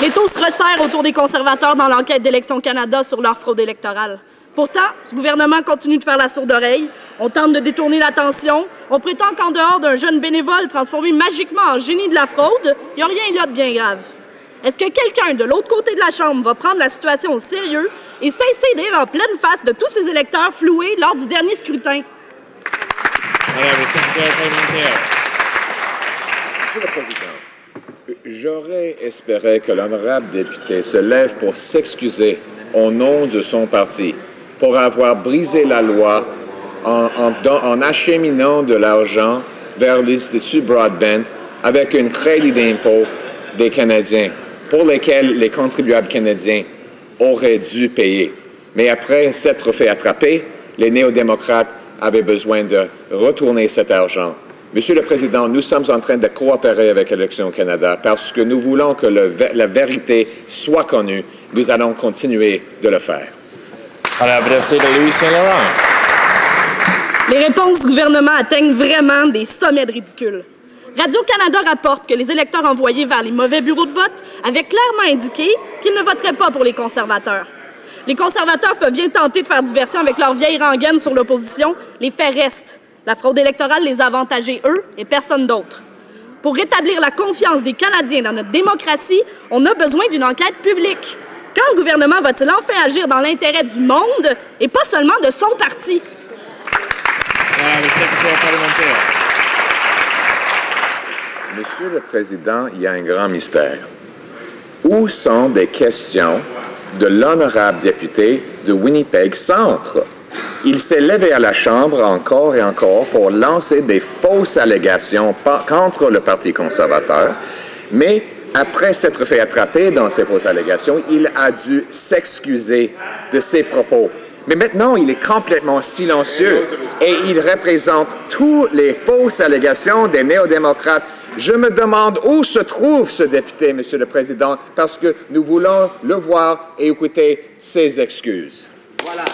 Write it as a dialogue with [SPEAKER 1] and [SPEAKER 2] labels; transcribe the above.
[SPEAKER 1] L'étau se resserre autour des conservateurs dans l'enquête d'Élections Canada sur leur fraude électorale. Pourtant, ce gouvernement continue de faire la sourde oreille. On tente de détourner l'attention. On prétend qu'en dehors d'un jeune bénévole transformé magiquement en génie de la fraude, il n'y a rien là de bien grave. Est-ce que quelqu'un de l'autre côté de la Chambre va prendre la situation au sérieux et cesser d'être en pleine face de tous ces électeurs floués lors du dernier scrutin?
[SPEAKER 2] Monsieur le Président, j'aurais espéré que l'honorable député se lève pour s'excuser au nom de son parti pour avoir brisé la loi en acheminant de l'argent vers l'Institut Broadbent avec un crédit d'impôt des Canadiens pour lesquels les contribuables canadiens auraient dû payer. Mais après s'être fait attraper, les néo-démocrates avaient besoin de retourner cet argent. Monsieur le Président, nous sommes en train de coopérer avec Élections Canada parce que nous voulons que la vérité soit connue. Nous allons continuer de le faire.
[SPEAKER 3] La député de Louis-Saint-Laurent.
[SPEAKER 1] Les réponses du gouvernement atteignent vraiment des sommets de ridicule. Radio-Canada rapporte que les électeurs envoyés vers les mauvais bureaux de vote avaient clairement indiqué qu'ils ne voteraient pas pour les conservateurs. Les conservateurs peuvent bien tenter de faire diversion avec leur vieille rengaine sur l'opposition. Les faits restent. La fraude électorale les a avantagés, eux, et personne d'autre. Pour rétablir la confiance des Canadiens dans notre démocratie, on a besoin d'une enquête publique. Quand le gouvernement va-t-il enfin agir dans l'intérêt du monde et pas seulement de son parti?
[SPEAKER 3] Le secrétaire parlementaire.
[SPEAKER 2] Monsieur le Président, il y a un grand mystère. Où sont des questions de l'honorable député de Winnipeg Centre? Il s'est levé à la Chambre encore et encore pour lancer des fausses allégations contre le Parti conservateur, mais après s'être fait attraper dans ces fausses allégations, il a dû s'excuser de ses propos. Mais maintenant, il est complètement silencieux et il représente toutes les fausses allégations des néo-démocrates. Je me demande où se trouve ce député, Monsieur le Président, parce que nous voulons le voir et écouter ses excuses.
[SPEAKER 3] Voilà.